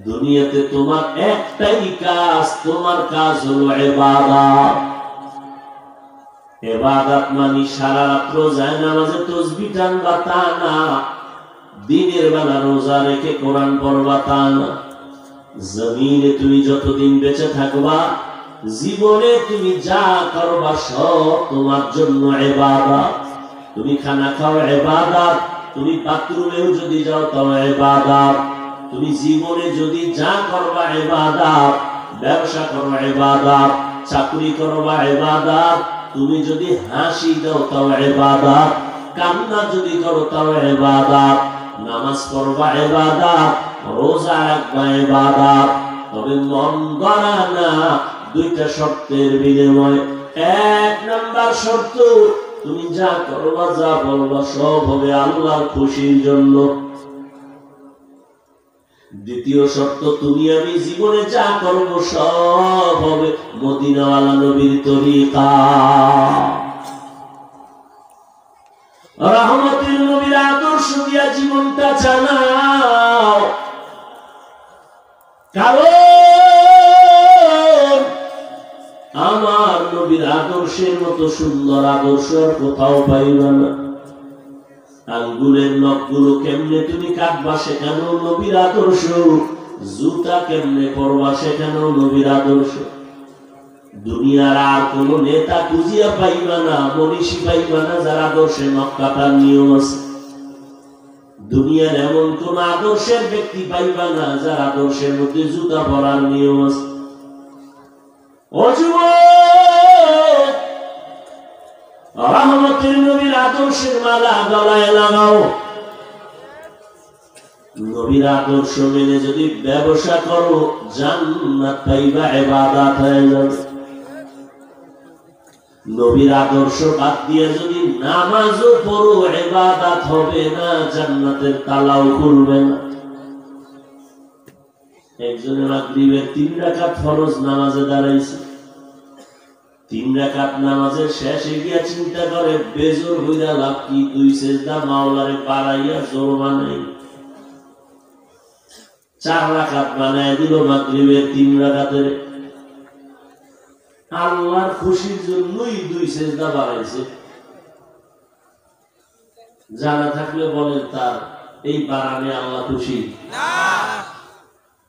দুনিয়াতে তোমার একটাই কাজ, তোমার কাজ হলো ইবাদত। ইবাদত মানে সারা রাত যায় নামাজে তাসবিহ টানবা তা না, দিনের বেলা রোজা রেখে কোরআন পড়বা তা না। জমিনে তুমি যতদিন বেঁচে থাকবা, জীবনে তুমি যা করবা সব তোমার জন্য ইবাদত। তুমি খানা খাও ইবাদত, তুমি বাথরুমেও যদি যাও তাও ইবাদত, তুমি জীবনে যদি যা করবা ইবাদত, ব্যবসা করো ইবাদত, চাকরি করবা ইবাদত, তুমি যদি হাসি দাও তাও ইবাদত, কান্না যদি করো তাও ইবাদত, নামাজ পড়বা ইবাদত, রোজা রাখবা ইবাদত। তবে মন গড়া না, দুইটা শর্তের বিনিময়ে। এক নাম্বার শর্ত, তুমি যা করবা যা বলবা সব হবে আল্লাহর খুশির জন্য। দ্বিতীয় শর্ত, তুমি আমি জীবনে যা করব সব হবে মদিনাওয়ালা নবীর তরিকা। রহমতের নবীর আদর্শ দিয়া জীবনটা চালাও। কারণ আমার নবীর আদর্শের মতো সুন্দর আদর্শ আর কোথাও পাইবা না। আঙ্গুলের নখগুলো কেমনে তুমি কাটবা সেখানেও নবীর আদর্শ, জুতা কেমনে পরবা সেখানেও নবীর আদর্শ। দুনিয়ার আর কোন নেতা খুঁজিয়া পাইবা না, মনীষী পাইবা না যার আদর্শে নখ কাটার নিয়ম আছে। দুনিয়ার এমন কোন আদর্শের ব্যক্তি পাইবা না যার আদর্শের মধ্যে জুতা পরার নিয়ম আছে। ও যুবক, রহমতের নবীর আদর্শের মালা গলায় লাগাও। নবীর আদর্শ মেনে যদি ব্যবসা করো, জান্নাত পাইবা, ইবাদত হয়ে যাবে। নবীর আদর্শ বাদ দিয়ে যদি নামাজও পড়ো, ইবাদত হবে না, জান্নাতের তালাও খুলবে না। একজনের মাগরিবের 3 রাকাত ফরজ নামাজে দাঁড়াইছে, 3 রাকাত নামাজের শেষে গিয়া চিন্তা করে বেজোর হইয়া লাভ কি, 2 সেজদা মাওলারে বাড়াইয়া জোর বানাই 4 রাকাত বানায় দিল মাগরিবের 3 রাকাতের। আল্লাহর খুশির জন্যই 2 সেজদা বাড়াইছে। জানা থাকলে বলেন তার এই বাড়ানে আল্লাহ খুশি না?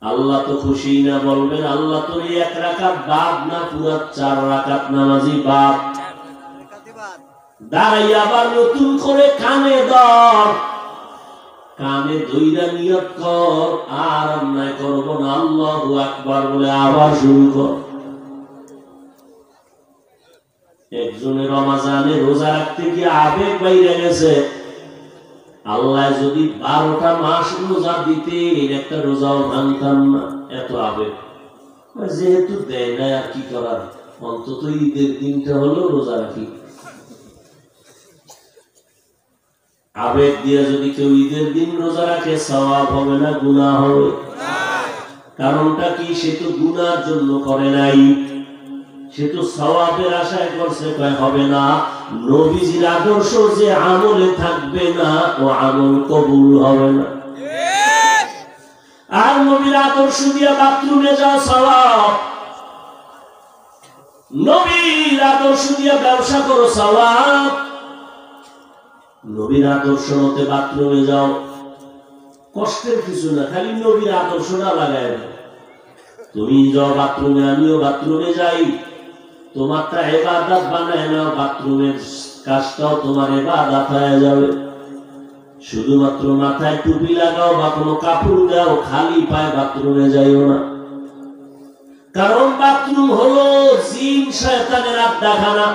আল্লাহ তো খুশি না। বলবেন আল্লাহ তো এই 1 রাকাত বাদ না, পুরা 4 রাকাত নামাজি বাদ। দাঁড়াই আবার নতুন করে কানে ধর, কানে ধইরা নিয়ত কর, আর অন্যায় করব না, আল্লাহু আকবার বলে আবার শুরু কর। একজনের রমজানে রোজা রাখতে গিয়ে আবেগ বাইরে গেছে। আল্লাহ যদি 12টা মাস রোজা দিতে, একটা রোজাও ভাঙতাম না, এত আবেগ। যেহেতু দেয় না আর কি করার, অন্তত ঈদের দিনটা হলো রোজা রাখি। আবেগ দিয়ে যদি কেউ ঈদের দিন রোজা রাখে, সওয়াব হবে না, গুনাহ হবে। কারণটা কি? সে তো গুনার জন্য করে নাই, সে তো সওয়াবের আশায় করছে। হবে না। নবীজির আদর্শ যে আমলে থাকবে না, ও আমল কবুল হবে না। আর নবীর আদর্শ দিয়ে বাথরুমে যাওয়া সওয়াব, নবীর আদর্শ দিয়ে ব্যবসা করো সওয়াব। নবীর আদর্শ মতে বাথরুমে যাও, কষ্টের কিছু না, খালি নবীর আদর্শটা লাগায় না। তুমি যাও বাথরুমে, আমিও বাথরুমে যাই, তোমারটা ইবাদত বানায় নাও, বাথরুমের কাজটাও তোমার ইবাদত হয়ে যাবে। শুধুমাত্র মাথায় টুপি লাগাও বা কোনো কাপড় দাও, খালি পায়ে বাথরুমে যাইও না। কারণ বাথরুম হলো জিন শয়তানের আড্ডাখানা।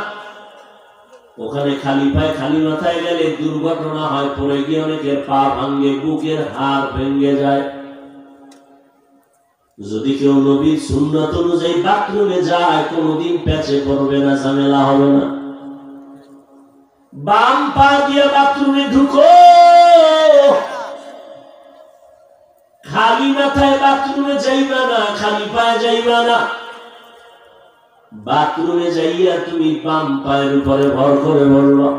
ওখানে খালি পায়ে খালি মাথায় গেলে দুর্ঘটনা হয়, পড়ে গিয়ে অনেকের পা ভাঙ্গে, বুকের হাড় ভেঙে যায়। যদি কেউ নবীর সুন্নাত অনুযায়ী বাথরুমে যায়, কোনদিন পেঁচে পড়বে না, ঝামেলা হবে না। বাম পা দিয়ে বাথরুমে ঢুকো, খালি মাথায় বাথরুমে যাইবা না, খালি পায়ে যাইবা না। বাথরুমে যাইয়া তুমি বাম পায়ের উপরে ভর করে বলবা,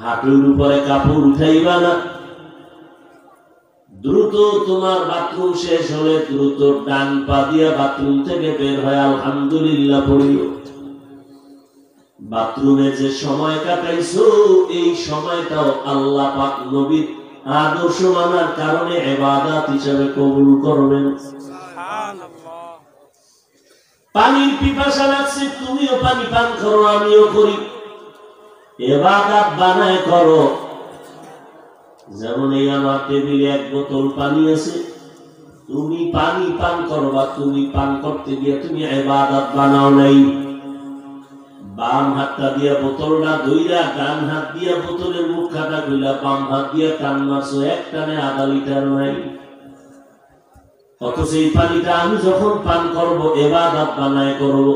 হাঁটুর উপরে কাপড় উঠাইবা না। দ্রুত তোমার বাথরুম শেষ হলে দ্রুত ডান পা দিয়া বাথরুম থেকে বের হয় আলহামদুলিল্লাহ পড়িও। বাথরুমে যে সময় কাটাইছো এই সময়টাও আল্লাহ পাক নবীর আদর্শ মানার কারণে ইবাদত হিসেবে কবুল করবেন। সুবহানাল্লাহ। পানির পিপাসা লাগছে, তুমিও পানি পান করো, আমিও করি, ইবাদত বানায় করো। যেমন এই আমার টেবিলে এক বোতল পানি আছে, তুমি পানি পান করবা, তুমি পান করতে গিয়ে তুমি ইবাদত বানাও নাই। বাম হাতটা দিয়া বোতলটা ধইরা ডান হাত দিয়া বোতলের মুখ কাটা কইলা, বাম হাত দিয়া টান মারছো, এক টানে আধা লিটার নাই। অথচ এই পানিটা আমি যখন পান করব ইবাদত বানায় করব।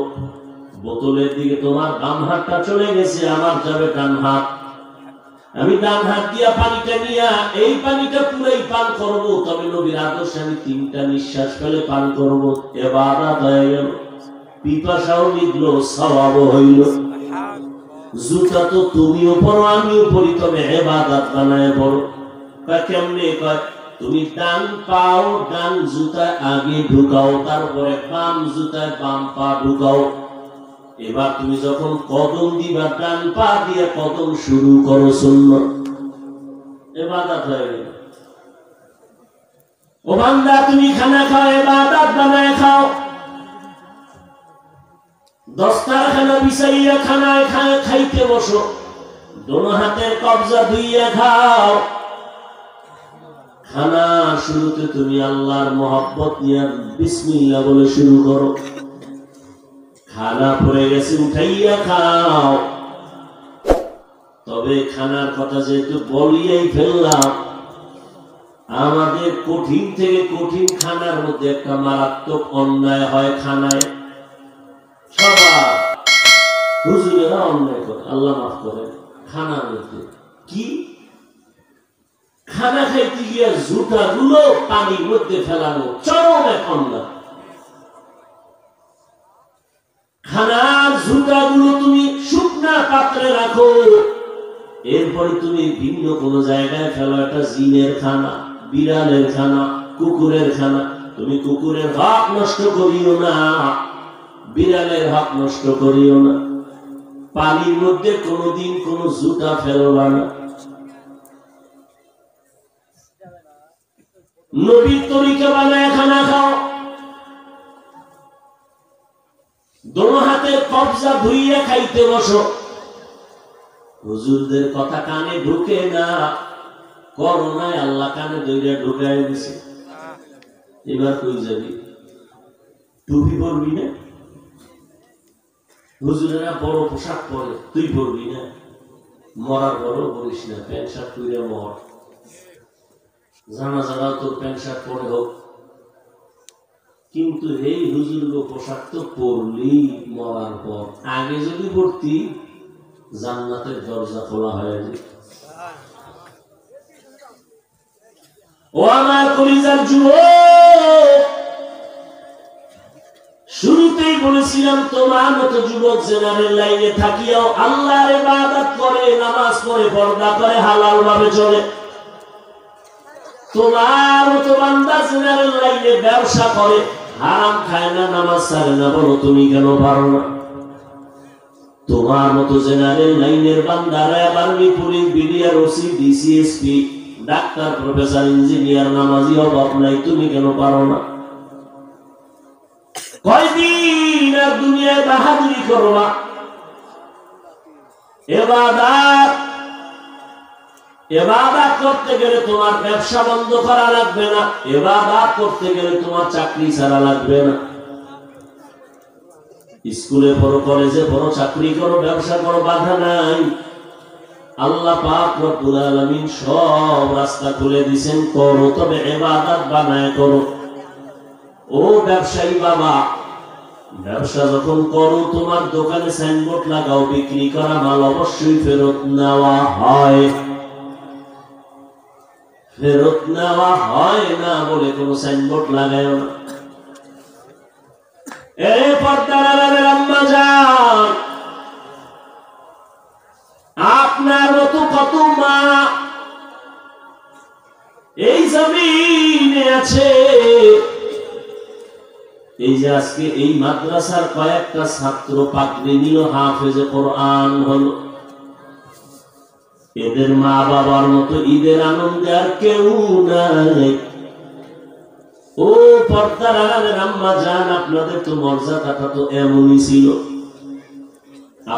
বোতলের দিকে তোমার বাম হাতটা চলে গেছে, আমার যাবে ডান হাত। আমি ডান হাত দিয়া পানিটা নিয়া এই পানিটা পুরাই পান করব, তবে নবীর আদর্শে আমি 3টা নিঃশ্বাস ফেলে পান করব, ইবাদত হয়ে গেল। পিপাসাও মিটলো, সওয়াবও হইল। জুতা তো তুমিও পরো আমিও পরি, তবে ইবাদত বানায় পড়ো। কেমনে? তুমি ডান পাও ডান জুতায় আগে ঢুকাও, তারপরে বাম জুতায় বাম পা ঢুকাও। এবার তুমি যখন কদম দিবা ডান পা দিয়ে কদম শুরু করো, সুন্নাত ইবাদত হয়ে গেল। ও বান্দা, তুমি খানা খাও, ইবাদত বানায় খাও। দস্তারখানা বিছাইয়া খানায় খাইতে বসো, দোনো হাতের কবজা ধুইয়া খাও। খানা শুরুতে তুমি আল্লাহর মহব্বত নিয়ে বিসমিল্লাহ বলে শুরু করো। খানা পড়ে গেছে, উঠাইয়া খাও। তবে খানার কথা যেহেতু বলিয়াই ফেললাম, আমাদের কঠিন থেকে কঠিন খানার মধ্যে একটা মারাত্মক অন্যায় হয় খানায়। সবার হুজুরেরা অন্যায় করে, আল্লাহ মাফ করে। খানার মধ্যে কি? খানা খাইতে গিয়া জুতা গুলো পানির মধ্যে ফেলানো, চরম এক অন্যায়। খানার জুতা গুলো তুমি শুকনা পাত্রে রাখো, এরপরে তুমি ভিন্ন কোন জায়গায় ফেলো। একটা জিনের খানা, বিড়ালের খানা, কুকুরের খানা। তুমি কুকুরের হক নষ্ট করিও না, বিড়ালের হক নষ্ট করিও না। পানির মধ্যে কোনদিন কোন জুতা ফেলবা না। নবীর তরিকা বানায় খানা খাও। দোনো হাতের কবজা ধুইয়া খাইতে বসো। হুজুরদের কথা কানে ঢুকে না, করোনায় আল্লাহ কানে দইরা ঢুকাই দিছে। এবার কই যাবি? টুপি পরবি না? হুজুরেরা বড় পোশাক পরে, তুই পরবি না? মরার বড় বলিস না, প্যান্ট শার্ট পরে মর। জানাজারাও তোর প্যান্ট শার্ট পরে হোক, কিন্তু এই হুজুর পোশাক তো পরলি মরার পর। আগে যদি পড়তি জান্নাতের দরজা খোলা হয়ে যেত। ও আমার কলিজার যুবক, শুরুতেই বলেছিলাম তোমার মতো যুবক জেনারেল লাইনে থাকিয়াও আল্লাহর ইবাদত করে, নামাজ পড়ে, পর্দা করে, হালাল ভাবে চলে। তোমার মতো বান্দা জেনারেল লাইনে ব্যবসা করে, হারাম খায় না, নামাজ ছাড়ে না, বলো তুমি কেন পারো না? তোমার মতো জেনারেল লাইনের বান্দারা army, police, BDR, OC, DC SP, doctor, professor, engineer, নামাজি অভাব নাই, তুমি কেন পারো না? কয়দিন আর দুনিয়ায় বাহাদুরি করবা? ইবাদত করতে গেলে তোমার ব্যবসা বন্ধ করা লাগবে না, ইবাদত করতে গেলে তোমার চাকরি ছাড়া লাগবে না। স্কুলে পড়ো, কলেজে পড়ো, চাকরি করো, ব্যবসা করো, বাধা নাই। আল্লাহ পাক রব্বুল আলামিন সব রাস্তা খুলে দিয়েছেন, করো, তবে ইবাদত বানায় করো। ও ব্যবসায়ী বাবা, ব্যবসা যখন করো তোমার দোকানে সাইনবোর্ড লাগাও, বিক্রি করা মাল অবশ্যই ফেরত নেওয়া হয়। ফেরত নেওয়া হয় না বলে কোনো সাইনবোর্ড লাগায় না। আপনার মতো কত মা এই জমিন জমিনে আছে। এই যে আজকে এই মাদ্রাসার কয়েকটা ছাত্র পাগড়ি নিল, হাফেজে কোরআন হলো, এদের মা বাবার মতো ঈদের আনন্দে আর কেউ নাই। ও পর্দার আড়ালের আম্মা জান, আপনাদের তো মর্যাদাটা তো এমনই ছিল।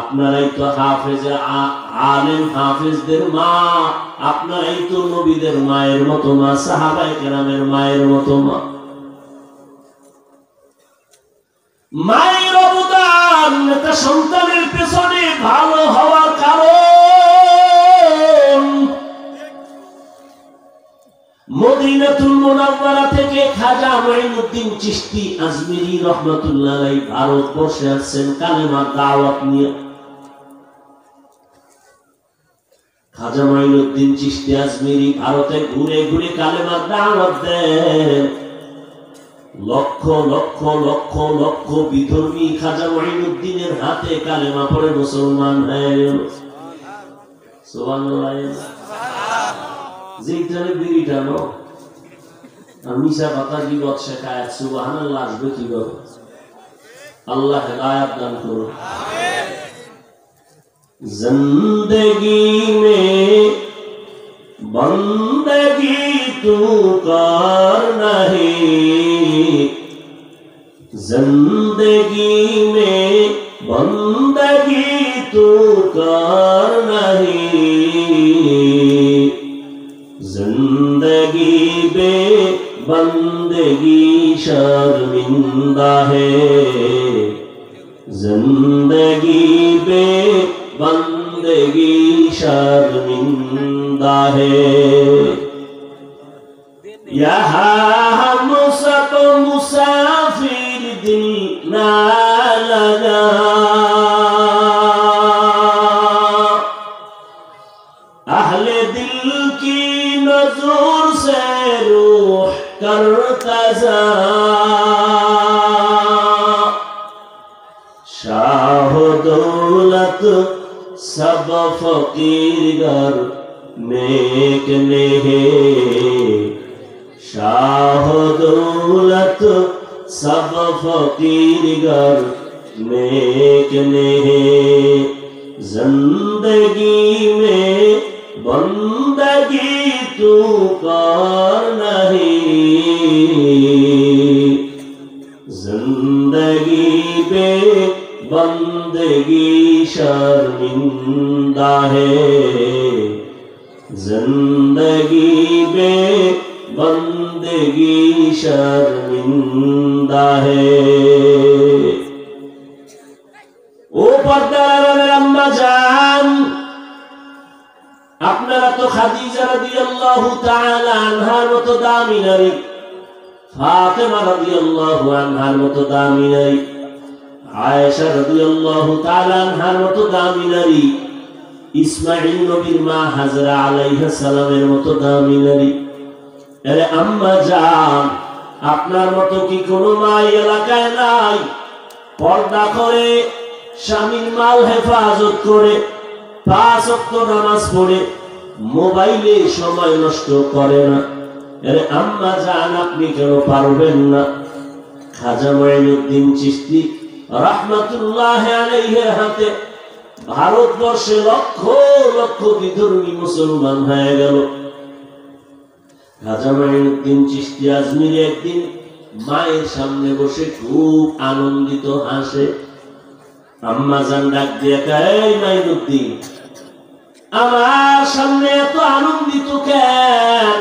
আপনারাই তো হাফেজে আলেম, হাফেজদের মা, আপনারাই তো নবীদের মায়ের মতো মা, সাহাবায়ে কেরামের মায়ের মতো মা। মায়ের অবদান একটা সন্তানের পেছনে ভালো হওয়ার কারণ। মদিনাতুল মুনাওয়ারা থেকে খাজা মাইনুদ্দিন চিশতি আজমিরি রহমাতুল্লাহ আলাইহি ভারতবর্ষে আসছেন কালেমার দাওয়াত নিয়ে। খাজা মাইনুদ্দিন চিশতি আজমিরি ভারতে ঘুরে ঘুরে কালেমার দাওয়াত দেন। লক্ষ লক্ষ লক্ষ লক্ষ বিধর্মী খাজা মাইনুদ্দিনের হাতে কালেমা পড়ে মুসলমান হয়ে গেল। সুবহানাল্লাহ। যেখানে বিড়িটা নো আর মিশা কথা গীবত শেখায়, সুবহানাল্লাহ আসবে কিভাবে? আল্লাহ হেদায়েত দান করুন। जिंदगी में बंदगी तू कर नहीं, जिंदगी में बंदगी तू कर नहीं, जिंदगी बे बंदगी शर्मिंदा है, जिंदगी बे बंदगी शर्मिंदा है। यहाँ हम सब मुसाफिर दिल ना लगा, अहले दिल की नजर से रूह करता जा, शाह दौलत सब फकीर घर नेक नेहे, शाह दौलत सब फकीर घर नेक नेहे, जिंदगी में बंदगी तू कर नहीं, जिंदगी पे बंदगी शर्मिंदा है, जिंदगी में बंदगी शर्मिंदा है। ओ पर्दार अम्मा जान, আপনারা তো খাদিজা রাদিয়াল্লাহু তাআলা আনহার মতো দামি নারী, ফাতেমা রাদিয়াল্লাহু আনহার মতো দামি নারী, আয়েশা রাদিয়াল্লাহু তাআলা আনহার মতো দামি নারী, ইসমাঈল নবীর মা হাজরা আলাইহিস সালামের মতো দামি নারী। আরে আম্মা জান, আপনার মতো কি কোনো মা এলাকায় নাই? পর্দা করে, স্বামীর মাল হেফাজত করে, 5 ওয়াক্ত নামাজ পড়ে, মোবাইলে সময় নষ্ট করে না। আরে আম্মা জান, আপনি কেন পারবেন না? খাজা মাইনুদ্দিন চিশতি রাহমাতুল্লাহ আলাইহির হাতে ভারতবর্ষে লক্ষ লক্ষ বিধর্মী মুসলমান হয়ে গেল। খাজা মাইনুদ্দিন চিশতি আজমিরি একদিন মায়ের সামনে বসে খুব আনন্দিত হাসে। আম্মা জান ডাক দিয়ে কয়, এই মাইনুদ্দিন, আমার সামনে এত আনন্দিত কেন?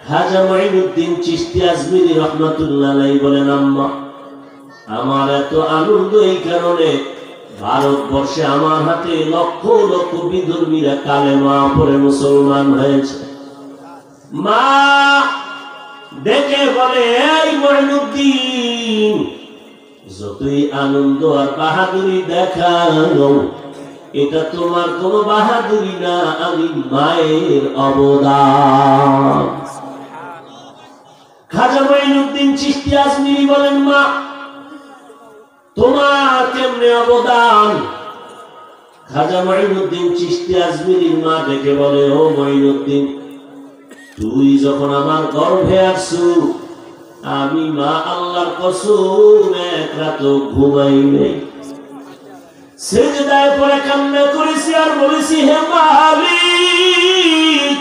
খাজা মাইনুদ্দিন চিশতি আজমিরি রাহমাতুল্লাহ আলাইহি বলেন, আম্মা, আমার এত আনন্দ এই কারণে, ভারতবর্ষে আমার হাতে লক্ষ লক্ষ বিধর্মীরা কালেমা পড়ে মুসলমান হয়েছে। মা দেখে বলে, এই মাইনুদ্দিন, যতই আনন্দ আর বাহাদুরি দেখানো, এটা তোমার কোনো বাহাদুরি না, আমি মায়ের অবদান। খাজা মাইনুদ্দিন চিশতি আজমিরি বলেন, মা, তোমার কেমনে অবদান? খাজা মাইনুদ্দিন চিশতি আজমিরির মা ডেকে বলে, ও মাইনুদ্দিন, তুই যখন আমার গর্ভে আসু আমি মা আল্লাহর কসম এক রাত ঘুমাই নাই, সিজদায় পড়ে কান্না করেছি আর বলেছি, হে মালিক,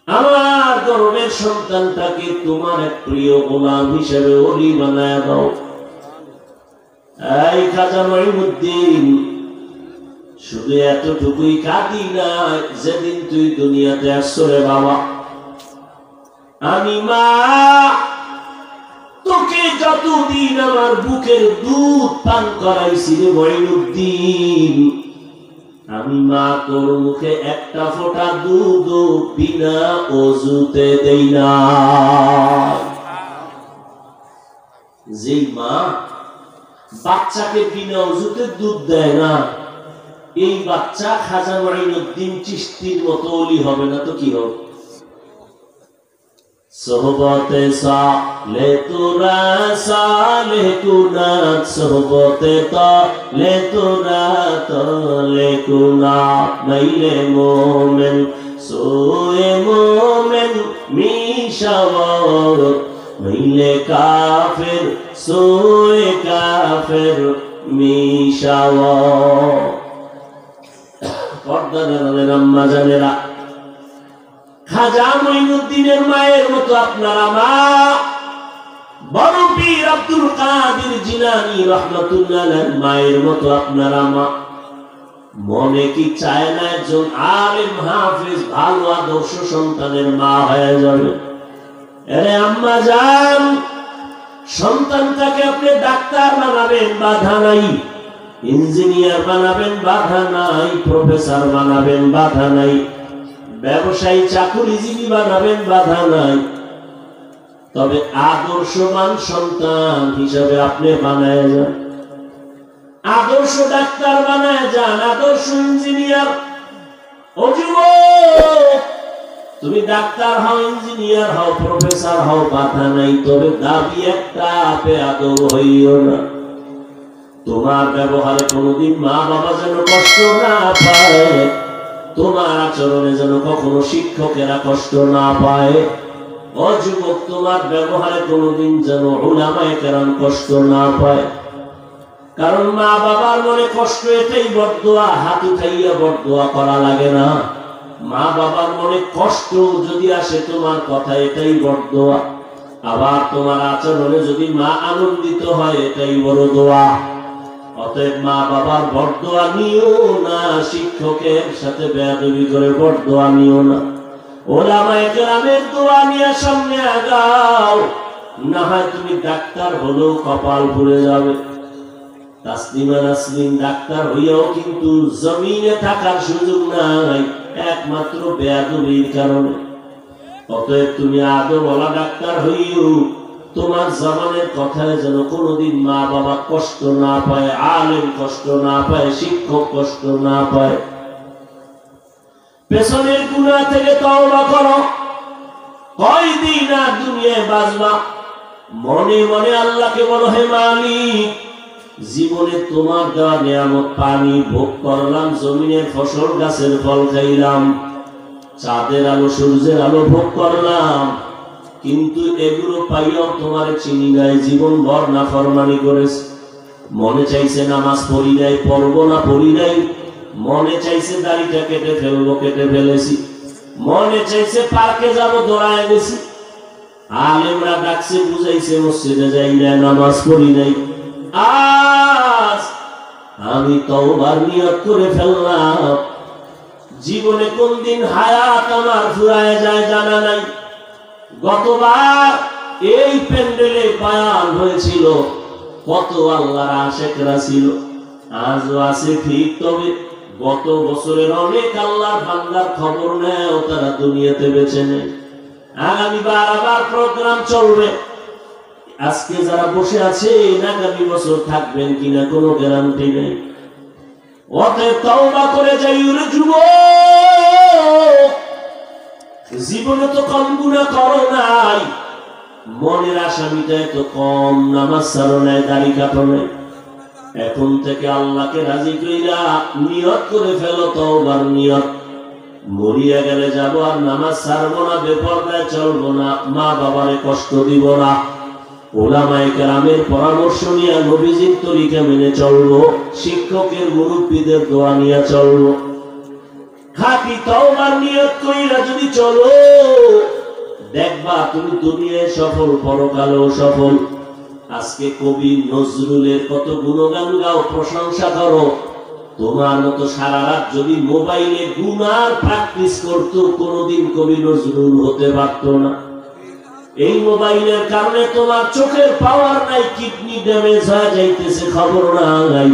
আমার গর্ভের সন্তানটাকে তোমার এক প্রিয় গোলাম হিসেবে ওলি বানায় দাও। এই খাজা মঈনুদ্দিন, শুধু এতটুকুই কাঁদি না, যেদিন তুই দুনিয়াতে আসছো রে বাবা, আমি মা তোকে যতদিন আমার বুকের দুধ পান করাইছি রে মঈনুদ্দিন, আমি মা তোর মুখে একটা ফোঁটা দুধ বিনা ওযুতে দেই না। যেই মা বাচ্চাকে বিনা ওযুতে দুধ দেয় না, এই বাচ্চা খাজা মঈনুদ্দিন চিশতির মতো ওলি হবে না তো কি হবে? সোহবতে সালে তোরা সালে কুনাত, সোহবতে তালে তোরা তালে কুনাত, মাইলে মোমেন সোয়ে মোমেন মিশাওয়ার, মাইলে কাফের সোয়ে কাফের মিশাওয়ার। পর্দার আম্মা জানেরা, খাজা মঈনুদ্দিনের মায়ের মতো আপনারা মা, বড় পীর আব্দুল কাদের জিলানী রাহমাতুল্লাহ আলাইহির মায়ের মতো আপনারা মা। মনে কি চায় না একজন আলেম হাফেজ ভালো আদর্শ সন্তানের মা হয়ে যাবে? আরে আম্মা জান, সন্তানটাকে আপনি ডাক্তার বানাবেন বাধা নাই, ইঞ্জিনিয়ার বানাবেন বাধা নাই, প্রফেসর বানাবেন বাধা নাই, ব্যবসায়ী চাকুরিজীবী বানাবেন বাধা নাই, তবে আদর্শবান সন্তান হিসাবে আপনি বানায় যান। আদর্শ ডাক্তার বানায় যান, আদর্শ ইঞ্জিনিয়ার। ও যুবক, তুমি ডাক্তার হও, ইঞ্জিনিয়ার হও, প্রফেসর হও, বাধা নাই, তবে দাবি একটা, বেয়াদব হইও না। তোমার ব্যবহারে কোনোদিন মা বাবা যেন কষ্ট না পায়, তোমার আচরণে যেন কখনো শিক্ষকেরা কষ্ট না পায়। ও যুবক, তোমার ব্যবহারে কোনোদিন যেন উলামায়ে কেরাম কষ্ট না পায়। কারণ মা বাবার মনে কষ্ট, এটাই বরদোয়া, হাত উঠাইয়া বরদোয়া করা লাগে না। মা বাবার মনে কষ্ট যদি আসে তোমার কথা, এটাই বরদোয়া। আবার তোমার আচরণে যদি মা আনন্দিত হয়, এটাই বড় দোয়া। অতএব মা বাবার বরদোয়া নিও না, শিক্ষকের সাথে বেয়াদবি করে বরদোয়া নিও না। উলামায়ে কেরামের দোয়া নিয়ে সামনে আগাও, না হয় তুমি ডাক্তার হলেও কপাল পুড়ে যাবে। তাসলিমা নাসরিন ডাক্তার হইয়াও কিন্তু জমিনে থাকার সুযোগ নাই, একমাত্র বেয়াদবির কারণে। অতএব তুমি আদবওয়ালা ডাক্তার হইও, তোমার জবানের কথায় যেন কোনোদিন মা বাবা কষ্ট না পায়, আলেম কষ্ট না পায়, শিক্ষক কষ্ট না পায়। পেছনের গুনাহ থেকে তওবা করো, কয়দিন আর দুনিয়ায় বাঁচবা। মনে মনে আল্লাহকে বলো, হে মালিক, জীবনে তোমার দেওয়া নিয়ামত পানি ভোগ করলাম, জমিনের ফসল গাছের ফল খাইলাম, চাঁদের আলো সূর্যের আলো ভোগ করলাম, কিন্তু এগুলো পাইয়াও তোমার চিনি নাই, জীবন ভর নাফরমানি করেছে। মনে চাইছে নামাজ পড়ি নাই, পড়বো না পড়ি নাই, মনে চাইছে দাড়িটা কেটে ফেলবো, কেটে ফেলেছি, মনে চাইছে পার্কে যাবো, দৌড়ায় গেছি, আলেমরা ডাকছে বুঝাইছে, মসজিদে যাই না, নামাজ পড়ি নাই। আজ আমি তওবার নিয়ত করে ফেললাম, জীবনে কোন দিন হায়াত আমার ফুরায় যায় জানা নাই। গতবার এই প্যান্ডেলে বয়ান হয়েছিল, কত আল্লাহর আশিকরা ছিল, আজও আছে ঠিক, তবে গত বছরের অনেক আল্লাহর বান্দার খবর নেয়, তারা দুনিয়াতে বেঁচে নেই। আগামীবার আবার প্রোগ্রাম চলবে। আজকে যারা বসে আছেন, আগামী বছর থাকবেন কিনা কোনো গ্যারান্টি নেই। অতএব তওবা করে যাই রে যুবক, জীবনে তো কম গুনাহ করো নাই, মনের আসামিটা তো কম, নামাজ ছাড়ো নাই, দাড়ি কাটো নাই। এখন থেকে আল্লাহকে রাজি কইরা নিয়ত করে ফেলো তওবার নিয়ত। মরিয়া গেলে যাব আর নামাজ ছাড়বো না, বেপরদায় চলবো না, মা বাবারে কষ্ট দিব না, উলামায়ে কেরামের পরামর্শ নিয়ে নবীজির তরিকা মেনে চলবো, শিক্ষকের মুরব্বীদের দোয়া নিয়ে চলবো। খাঁটি তওবার নিয়ত কইরা যদি চলো, দেখবা তুমি দুনিয়ায় সফল, পরকালেও সফল। আজকে কবি নজরুলের কত গুণগান গাও, প্রশংসা করো, তোমার মতো সারা রাত যদি মোবাইলে গুনার প্র্যাকটিস করতো, কোনোদিন কবি নজরুল হতে পারত না। এই মোবাইলের কারণে তোমার চোখের পাওয়ার নাই, কিডনি ড্যামেজ হয়ে যাইতেছে, খবর নাই।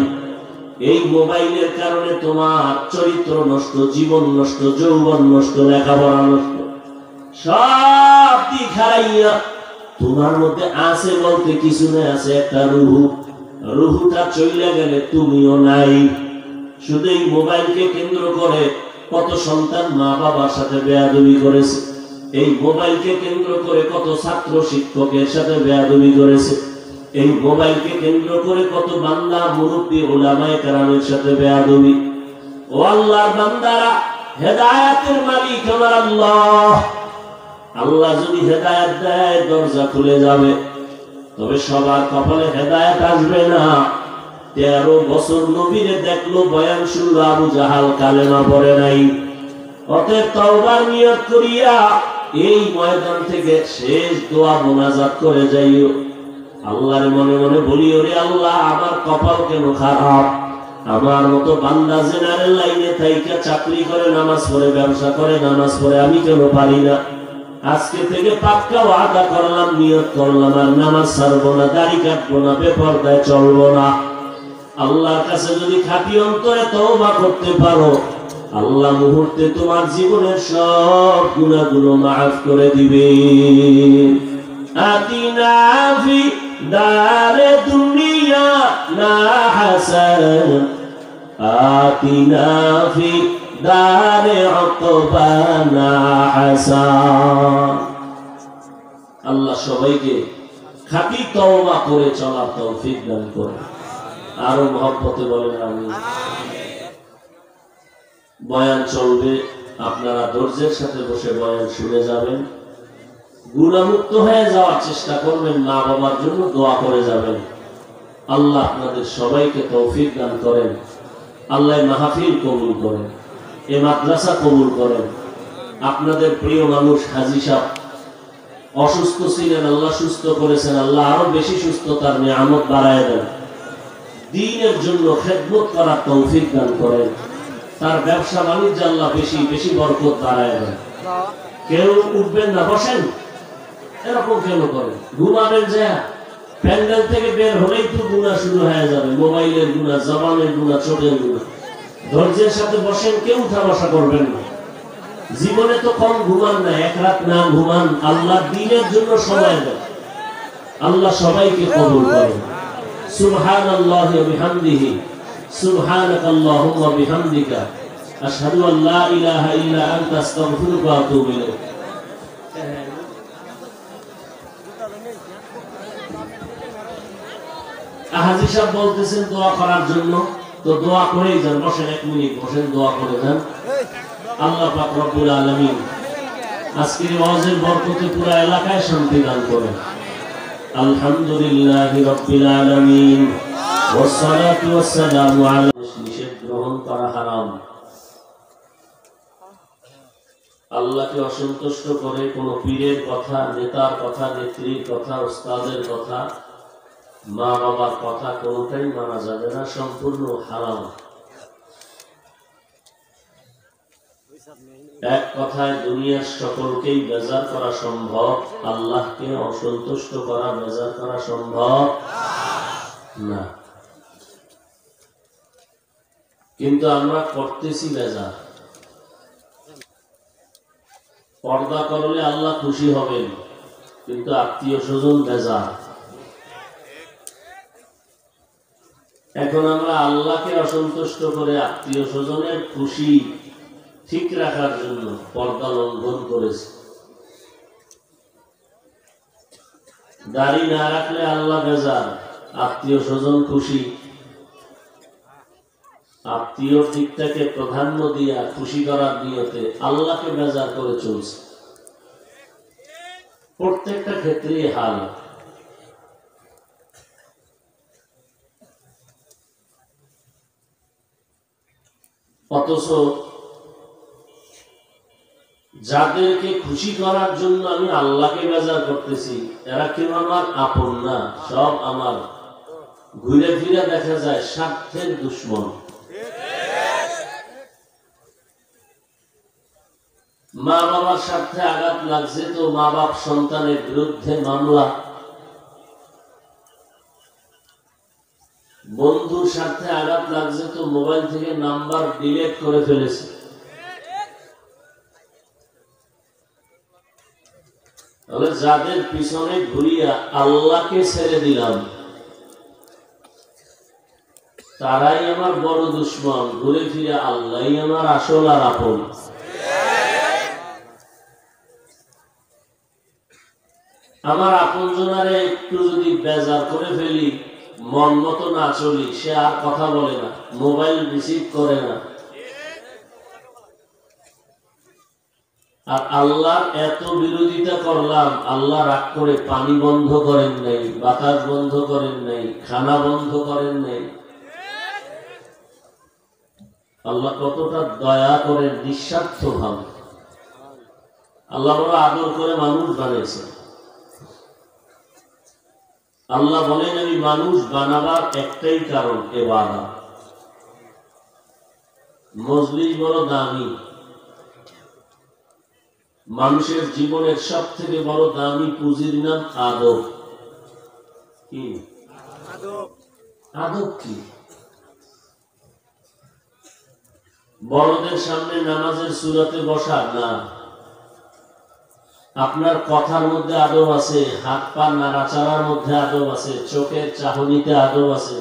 এই মোবাইলের কারণে তোমার চরিত্র নষ্ট, জীবন নষ্ট, যৌবন নষ্ট, লেখাপড়া নষ্ট, সব দিক হারাইয়া তোমার মধ্যে আছে বলতে কিছু নেই, আছে একটা রুহু। রুহুটা চলে গেলে তুমিও নাই। শুধু এই মোবাইলকে কেন্দ্র করে কত সন্তান মা বাবার সাথে বেয়াদবি করেছে, এই মোবাইলকে কেন্দ্র করে কত ছাত্র শিক্ষকের সাথে বেয়াদবি করেছে, এই মোবাইলকে কেন্দ্র করে কত বান্দা মুরব্বী উলামায়ে কেরামের সাথে বেয়াদবি। ও আল্লাহর বান্দারা, হেদায়েতের মালিক আমার আল্লাহ। আল্লাহ যদি হেদায়েত দেয় দরজা খুলে যাবে, তবে সবার কপালে হেদায়েত আসবে না। 13 বছর নবীরে দেখলো, বয়ান শুনলো, আবু জাহাল কালেমা পড়ে নাই। অতএব তওবার নিয়ত করিয়া এই ময়দান থেকে শেষ দোয়া মোনাজাত করে যাইও। আল্লাহর মনে মনে বলিও, রে আল্লাহ, আমার কপাল কেন খারাপ, আমার মতো বান্দা জেনারেল লাইনে থাইকা চাকরি করে, নামাজ পড়ে, ব্যবসা করে, নামাজ পড়ে, আমি কেন পারি না। আজকে থেকে পাক্কা ওয়াদা করলাম, নিয়ত করলাম, আর নামাজ ছাড়বো না, দাড়ি কাটবো না, বেপরদায় চলবো না। আল্লাহর কাছে যদি খাঁটি অন্তরে তওবা করতে পারো, আল্লাহ মুহূর্তে তোমার জীবনের সব গুনাহগুলো মাফ করে দিবে। আতিনা ফি দারে দুনিয়া না হাসান, আতিনা ফি দারে উকবানা হাসান। আল্লাহ সবাইকে খাঁটি তওবা করে চলার তৌফিক দান করুন। আরো মহব্বতে বলেন আমিন। বয়ান চলবে, আপনারা ধৈর্যের সাথে বসে বয়ান শুনে যাবেন, গুনাহমুক্ত হয়ে যাওয়ার চেষ্টা করবেন, মা বাবার জন্য দোয়া করে যাবেন। আল্লাহ আপনাদের সবাইকে তৌফিক দান করেন। আল্লাহ মাহফিল কবুল করেন, এ মাদ্রাসা কবুল করেন। আপনাদের প্রিয় মানুষ হাজী সাহেব অসুস্থ ছিলেন, আল্লাহ সুস্থ করেছেন। আল্লাহ আরো বেশি সুস্থতার নিয়ামত বাড়ায় দেন। দ্বীনের জন্য খেদমত করার তৌফিক দান করেন। তার ব্যবসা বাণিজ্য আল্লাহ বেশি বেশি বরকত বাড়ায় দেন। কেউ উঠবেন না, বসেন, এরকম কেন করেন? ঘুমাবেন যে প্যান্ডেল থেকে বের হলেই তো গুনাহ শুরু হয়ে যাবে, মোবাইলের গুনাহ, জবানের গুনাহ, চোখের গুনাহ। ধৈর্যের সাথে বসেন, কেউ উঠা বসা করবেন না। জীবনে তো কম ঘুমান না, এক রাত না ঘুমান, আল্লাহ দ্বীনের জন্য সময় দেন। আল্লাহ সবাইকে কবুল করেন। সুবহানাল্লাহি ওয়া বিহামদিহি, সুবহানাকাল্লাহুম্মা ওয়া বিহামদিকা, আশহাদু আল লা ইলাহা ইল্লা আনতা, আস্তাগফিরুকা ওয়া আতুবু ইলাইক। হাজী সাহেব বলতেছেন দোয়া করার জন্য, তো দোয়া করেই যান। বসেন, 1 মিনিট বসেন, দোয়া করে যান। আল্লাহ পাক রব্বুল আলামিন আজকের ওয়াজের বরকতে পুরো এলাকায় শান্তি দান করেন। আলহামদুলিল্লাহি রাব্বিল আলামিন, ওয়াসসালাতু ওয়াসসালামু আলা। নিষেধ গ্রহণ করা হারাম। আল্লাহকে অসন্তুষ্ট করে কোন পীরের কথা, নেতার কথা, নেত্রীর কথা, ওস্তাদের কথা, মা বাবার কথা কোনটাই মানা যাবে না, সম্পূর্ণ হারাম। এক কথায় দুনিয়ার সকলকেই বেজার করা সম্ভব, আল্লাহকে অসন্তুষ্ট করা, বেজার করা সম্ভব না। কিন্তু আমরা করতেছি বেজার। পর্দা করলে আল্লাহ খুশি হবেন, কিন্তু আত্মীয় স্বজন বেজার। এখন আমরা আল্লাহকে অসন্তুষ্ট করে আত্মীয় স্বজনের খুশি ঠিক রাখার জন্য পর্দা লঙ্ঘন করেছে। দাড়ি না রাখলে আল্লাহ বেজার, আত্মীয় স্বজন খুশি। আত্মীয় আত্মীয় দিকটাকে প্রাধান্য দিয়া খুশি করার নিয়তে আল্লাহকে বেজার করে চলছে। প্রত্যেকটা ক্ষেত্রেই হাল। অথচ যাদেরকে খুশি করার জন্য আমি আল্লাহকে বেজার করতেছি, এরা কেউ আমার আপন না, সব আমার ঘুরে ফিরে দেখা যায় স্বার্থের দুশ্মন। মা বাবার স্বার্থে আঘাত লাগছে তো মা বাপ সন্তানের বিরুদ্ধে মামলা, বন্ধুর স্বার্থে আঘাত লাগছে তো মোবাইল থেকে নাম্বার ডিলিট করে ফেলেছে। তাহলে যাদের পিছনে ঘুরিয়া আল্লাহকে ছেড়ে দিলাম, তারাই আমার বড় দুশ্মন। ঘুরে ফিরে আল্লাহই আমার আসল আর আপন। আমার আপনজনারে একটু যদি বেজার করে ফেলি, মন মতো না চলি, সে আর কথা বলে না, মোবাইল রিসিভ করে না। আর আল্লাহর এত বিরোধিতা করলাম, আল্লাহ রাগ করে পানি বন্ধ করেন নাই, বাতাস বন্ধ করেন নাই, খানা বন্ধ করেন নাই। আল্লাহ কতটা দয়া করেন নিঃস্বার্থ ভাবে। আল্লাহ বড় আদর করে মানুষ বানিয়েছেন। আল্লাহ বলেন আমি মানুষ বানাবার একটাই কারণ, ইবাদত। মজলিস বড় দামি, মানুষের জীবনের সব থেকে বড় দামি পুঁজির নাম আদব। কি আদব? কি বড়দের সামনে নামাজের সুরাতে বসা না, আপনার কথার মধ্যে আদব আছে, হাত পা নাড়াচাড়ার মধ্যে আদব আছে, চোখের চাহনিতে আদব আছে।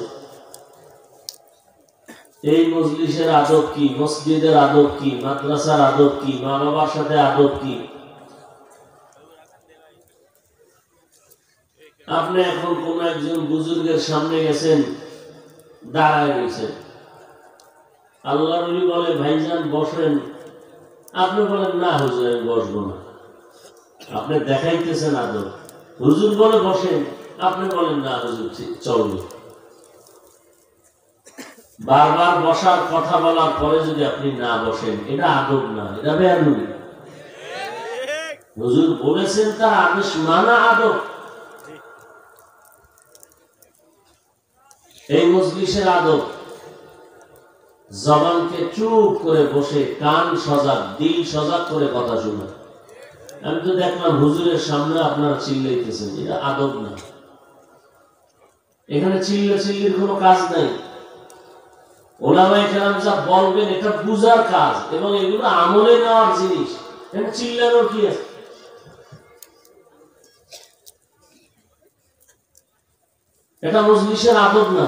এই মজলিসের আদব কি, মসজিদের আদব কি, মাদ্রাসার আদব কি, মা বাবার সাথে আদব কি? আপনি এখন কোন একজন বুজুর্গের সামনে গেছেন, দাঁড়ায় গেছেন, আল্লাহ নবী বলে ভাইজান বসেন, আপনি বলেন না হুজুর আমি বসবো না। আপনি দেখাইতেছেন আদব। হুজুর বলে বসেন, আপনি বলেন না হুজুর চলবে। বারবার বসার কথা বলার পরে যদি আপনি না বসেন, এটা আদব না, এটা বেয়াদবি। হুজুর বলেছেন তার আদেশ মানা আদব। এই মজলিসের আদব জবানকে চুপ করে বসে কান সজাগ, দিল সজাগ করে কথা শোনা। আমি তো দেখলাম হুজুরের সামনে আপনারা চিল্লাইতেছেন, এটা আদব না। এখানে চিল্লির কোনো কাজ নাই। ওলামায়ে কেরাম যা বলবেন এটা বুঝার কাজ এবং এগুলো আমলে নেওয়ার জিনিস। এখানে চিল্লানোর কি আছে? এটা মজলিসের আদব না।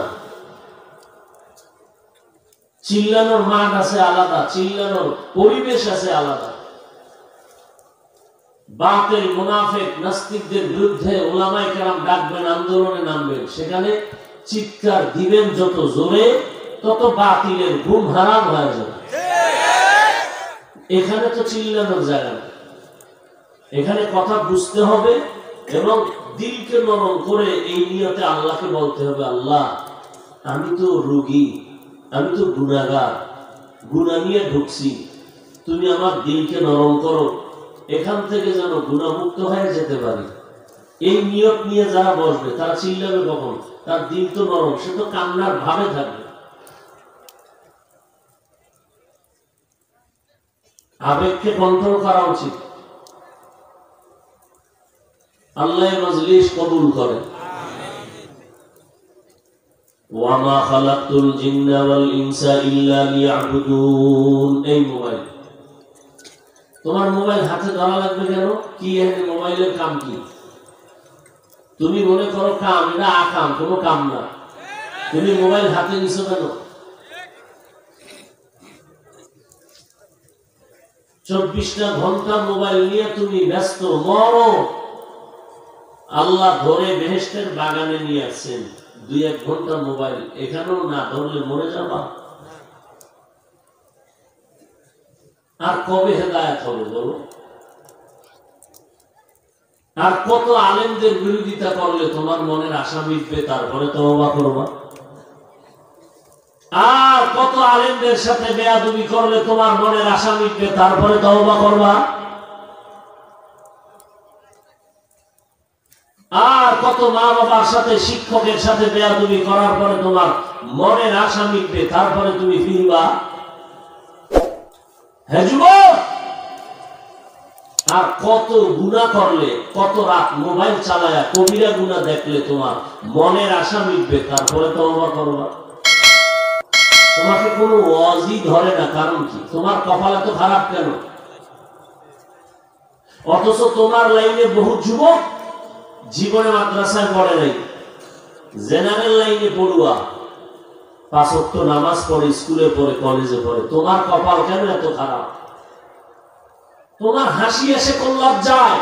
চিল্লানোর মাঠ আছে আলাদা, চিল্লানোর পরিবেশ আছে আলাদা। বাতিল মুনাফিক নাস্তিকদের বিরুদ্ধে ওলামায়ে কেরাম ডাকবেন, আন্দোলনে নামবেন, সেখানে চিৎকার দিবেন যত জোরে তত বাতিলের ঘুম হারাম হয়ে যাবে। এখানে তো চিল্লানোর জায়গা না। এখানে কথা বুঝতে হবে এবং দিলকে নরম করে এই নিয়তে আল্লাহকে বলতে হবে, আল্লাহ আমি তো রোগী, আমি তো গুনাহগার, গুনাহ নিয়ে ঢুকছি, তুমি আমার দিলকে নরম করো, এখান থেকে যেন গুনাহমুক্ত হয়ে যেতে পারি। এই নিয়ত নিয়ে যারা বসবে তারা চিল্লাবে কখন? তার দিল তো নরম, সে তো কান্নার ভাবে থাকবে। আবেগকে কন্ট্রোল করা উচিত। আল্লাহ মজলিস কবুল করে। ওয়ামা খালাকতুল জিন্না ওয়াল ইনসা ইল্লা লিয়াবুদুন। এই মোবাইল, তোমার মোবাইল হাতে ধরা লাগবে কেন? কি এর মোবাইলের কাম কি? তুমি মনে করো কাম, এটা আকাম, কোনো কাম না। তুমি মোবাইল হাতে নিছো কেন? 24টা ঘন্টা মোবাইল নিয়ে তুমি ব্যস্ত, মরো। আল্লাহ ধরে বেহেশতের বাগানে নিয়ে আসছেন, 2-1 ঘন্টা মোবাইল এখানেও না ধরলে মরে যাবা। আর কবে হেদায়েত হবে বলো? আর কত আলেমদের বিরোধিতা করলে তোমার মনের আশা মিটবে, তারপরে তওবা করবা? আর কত আলেমদের সাথে বেয়াদবি করলে তোমার মনের আশা মিটবে, তারপরে তওবা করবা? আর কত মা বাবার সাথে শিক্ষকের সাথে বেয়াদবি করার পরে তোমার মনের আশা মিটবে, তারপরে তুমি ফিরবা? হ্যাঁ যুবক, আর কত গুনাহ করলে, কত রাত মোবাইল চালায়া কবিরা গুনাহ দেখলে তোমার মনের আশা মিটবে, তারপরে তওবা করবা? তোমাকে কোনো ওয়াজই ধরে না, কারণ কি? তোমার কপাল এত খারাপ কেন? অথচ তোমার লাইনে বহু যুবক জীবনে মাদ্রাসায় পড়ে নাই, জেনারেল লাইনে পড়ুয়া, 5 ওয়াক্ত নামাজ পড়ে, স্কুলে পড়ে, কলেজে পড়ে। তোমার কপাল কেন এত খারাপ? তোমার হাসি এসে কোন লজ্জায়?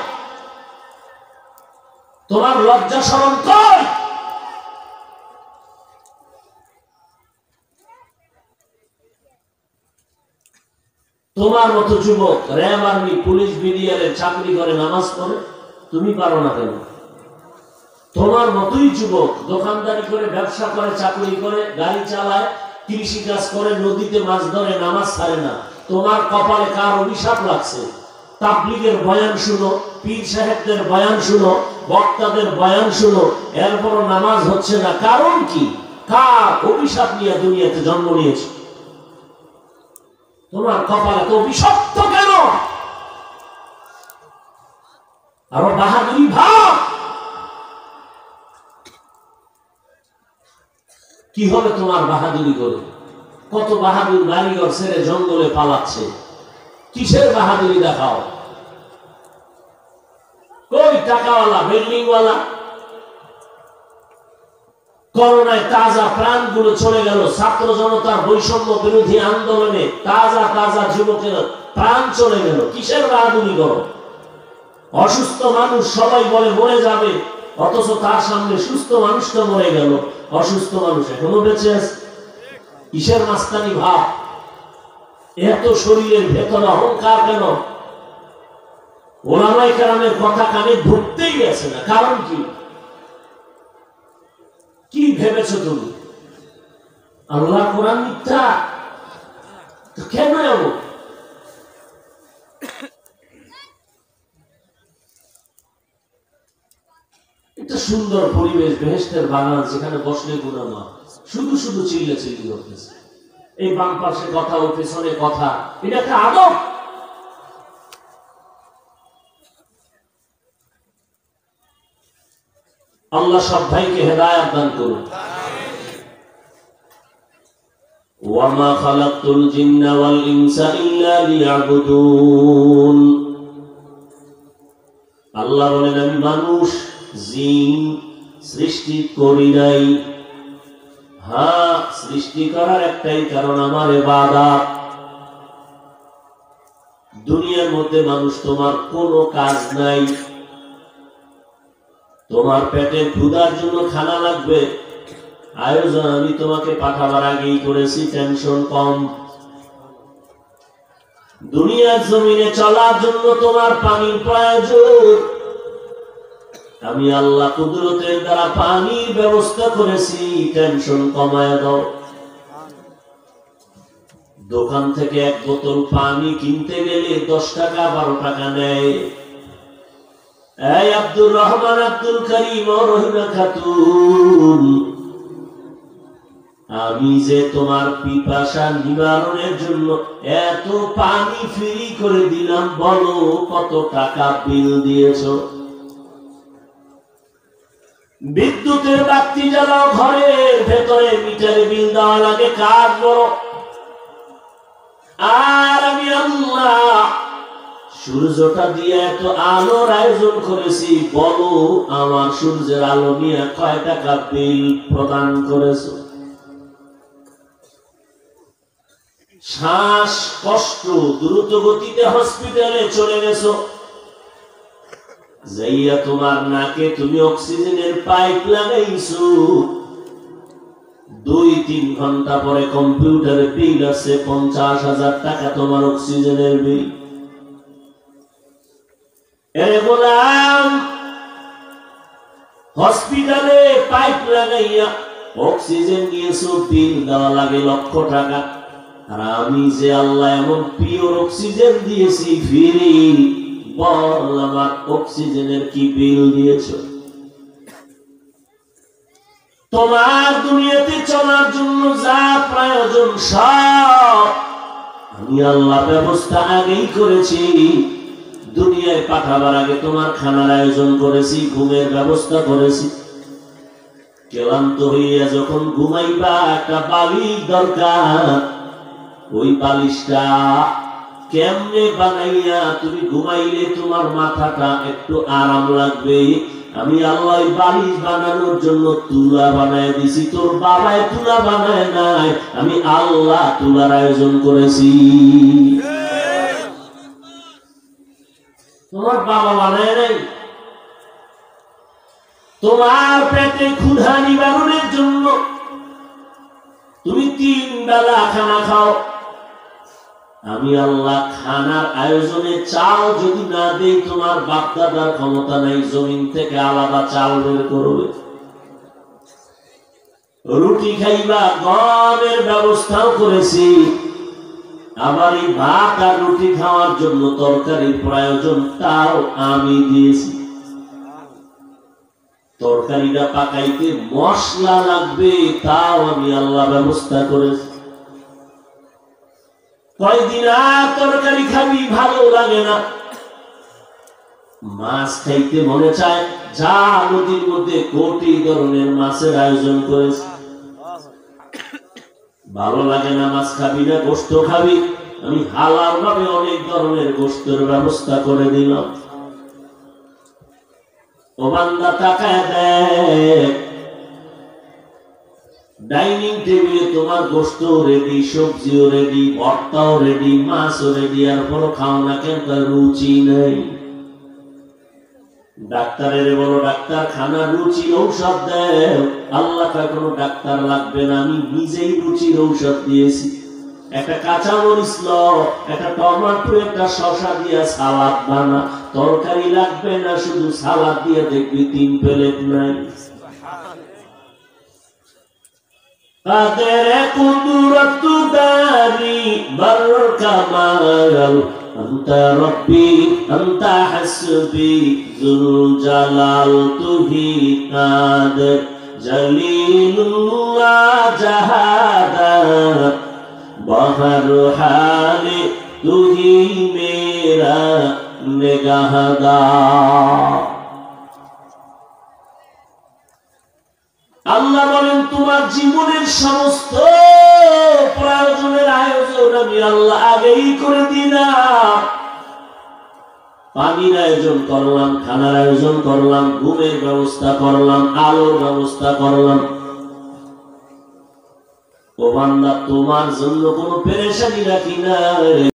তোমার লজ্জা শরম কই? তোমার মতো যুবক র্যাব, আর্মি, পুলিশ, বিডিআরের চাকরি করে, নামাজ পড়ে, তুমি পারো না কেন? তোমার মতোই যুবক দোকানদারি করে, ব্যবসা করে, চাকরি করে, গাড়ি চালায়, কৃষি কাজ করে, নদীতে মাছ ধরে, নামাজ ছাড়ে না। তোমার কপালে কার অভিশাপ লাগছে? তাবলীগের বয়ান শুনো, পীর সাহেবদের বয়ান শুনো, বক্তাদের বয়ান শুনো, এরপর নামাজ হচ্ছে না, কারণ কি? কার অভিশাপ নিয়ে দুনিয়াতে জন্ম নিয়েছে? তোমার কপালে তো অভিশপ্ত কেন? আরো বাহাদুরি ভাব। কি হবে তোমার বাহাদুরি করে? কত বাহাদুর বাড়িঘর ছেড়ে জঙ্গলে পালাচ্ছে, কিসের বাহাদুরি দেখাও? কই টাকাওয়ালা, বিল্ডিংওয়ালা? করোনায় তাজা প্রাণগুলো চলে গেল, ছাত্র জনতার বৈষম্য বিরোধী আন্দোলনে তাজা তাজা যুবকের প্রাণ চলে গেল, কিসের বাহাদুরি করো? অসুস্থ মানুষ সবাই বলে মরে যাবে, অথচ তার সামনে সুস্থ মানুষটা মরে গেল, অসুস্থ মানুষ এখনো বেঁচে আছে। কিসের মাস্তানি ভাব? এত শরীরের ভেতরে অহংকার কেন? ওলামায়ে কেরামের কথা কানে ঢুকতেই গেছে না, কারণ কি? কি ভেবেছো তুমি? আল্লাহ কোরআন মিথ্যা? কেন এমন? একটা সুন্দর পরিবেশ, বেহেশতের বাগান, যেখানে বসলে গুনাহ না, শুধু শুধু চিল্লা চিল্লি করতেছে, এই বাম পাশে কথা, ওই পেছনে কথা, এটা একটা আদব? আল্লাহ সব ভাইকে হেদায়েত দান করুন। ওয়ামা খালাকতুল জিন্না ওয়াল ইনসা ইল্লা লিয়াবুদুন। আল্লাহ বলেন, আমি মানুষ জিন সৃষ্টি করি নাই। হ্যাঁ, সৃষ্টি করার একটাই কারণ, আমার ইবাদত। দুনিয়ার মধ্যে মানুষ তোমার কোনো কাজ নাই। তোমার পেটের ক্ষুধার জন্য খানা লাগবে, আয়োজন আমি তোমাকে পাঠাবার আগেই করেছি, টেনশন কম। দুনিয়ার জমিনে চলার জন্য তোমার পানির প্রয়োজন, আমি আল্লাহ কুদরতের দ্বারা পানির ব্যবস্থা করেছি, টেনশন কমায় দাও। দোকান থেকে 1 বোতল পানি কিনতে গেলে 10 টাকা 12 টাকা নেয়। এই আব্দুর রহমান, আব্দুল করিম ও রহিমা খাতুন, আমি যে তোমার পিপাসা নিবারণের জন্য এত পানি ফ্রি করে দিলাম, বলো কত টাকা বিল দিয়েছো? বিদ্যুতের বাতি জ্বালাও, ঘরের ভেতরে মিটারে বিল দেওয়া লাগে, কার বড়? আর আমি আল্লাহ সূর্যটা দিয়ে এত আলোর আয়োজন করেছি, বলো আমার সূর্যের আলো নিয়ে কয় টাকা বিল প্রদান করেছো? শ্বাস কষ্ট, দ্রুত গতিতে হসপিটালে চলে গেছো, যাইয়া তোমার নাকে তুমি অক্সিজেনের পাইপ লাগাইছো, 2-3 ঘন্টা পরে কম্পিউটারে বিল আছে 50,000 টাকা তোমার অক্সিজেনের বিল। এরে গোলাম, হসপিটালে পাইপ লাগাইয়া অক্সিজেন দিয়েছো, বিল দেওয়া লাগে লক্ষ টাকা। আর আমি যে আল্লাহ এমন পিওর অক্সিজেন দিয়েছি ফ্রি, বল আমার অক্সিজেনের কি বিল দিয়েছো? তোমার দুনিয়াতে চলার জন্য যা প্রয়োজন সব আমি আল্লাহ ব্যবস্থা আগেই করেছি। দুনিয়ায় পাঠাবার আগে তোমার খানার আয়োজন করেছি, ঘুমের ব্যবস্থা করেছি। ক্লান্ত হইয়া যখন ঘুমাইবা একটা বালিশ দরকার, ওই বালিশটা কেমনে বানাইয়া তুমি ঘুমাইলে তোমার মাথাটা একটু আরাম লাগবে, আমি আল্লাহ বালিশ বানানোর জন্য তুলা বানায় দিছি। তোর বাবায় তুলা বানায় নাই, আমি আল্লাহ তুলার আয়োজন করেছি। তোমার বাবা বানায় নাই। তোমার পেটে ক্ষুধা নিবারণের জন্য তুমি 3 বেলা খানা খাও, আমি আল্লাহ খানার আয়োজনে চাল যদি না দেই, তোমার বাপ দাদার ক্ষমতা নাই জমিন থেকে আলাদা চাল বের করবে। রুটি খাইবা, গমের ব্যবস্থাও করেছি। আবার এই ভাত আর রুটি খাওয়ার জন্য তরকারির প্রয়োজন, তাও আমি দিয়েছি। তরকারিটা পাকাইতে মশলা লাগবে, তাও আমি আল্লাহ ব্যবস্থা করেছি। কয়দিন আর তরকারি খাবি, ভালো লাগে না, মাছ খাইতে মনে চায়, যা নদীর মধ্যে কোটি ধরনের মাছের আয়োজন করেছে। ভালো লাগে না, মাছ খাবি না, গোশত খাবি, আমি হালাল ভাবে অনেক ধরনের গোশতের ব্যবস্থা করে দিলাম। ও বান্দা তাকায় দেখ, ডাইনিং টেবিলে তোমার গোশত রেডি, সবজিও রেডি, ভর্তাও রেডি, মাছও রেডি, আর পরও খাও না কেন? তার রুচি নেই। ডাক্তারের বলো, ডাক্তার খানা রুচির ঔষধ দেয়। আল্লাহ কয় কোনো ডাক্তার লাগবে না, আমি নিজেই রুচির ঔষধ দিয়েছি। একটা কাঁচা মরিচ ল, একটা টমেটো, একটা শসা দিয়া সালাদ বানা, তরকারি লাগবে না, শুধু সালাদ দিয়ে দেখবি 3 প্লেট নাই। কাদের কুদরত দারি বর কামাল, আনতা রব্বি আনতা হাসবি যুল জালাল, তুহি কাদের জলিলুল্লাহ জাহাদার, বহর হালে তুহি মেরা নিগাহদার। আল্লাহ বলেন, তোমার জীবনের সমস্ত প্রয়োজনের আয়োজন আমি আল্লাহ আগেই করে দিলাম। পানির আয়োজন করলাম, খানার আয়োজন করলাম, ঘুমের ব্যবস্থা করলাম, আলোর ব্যবস্থা করলাম। ও বান্দা, তোমার জন্য কোনো পেরেশানি রাখি না।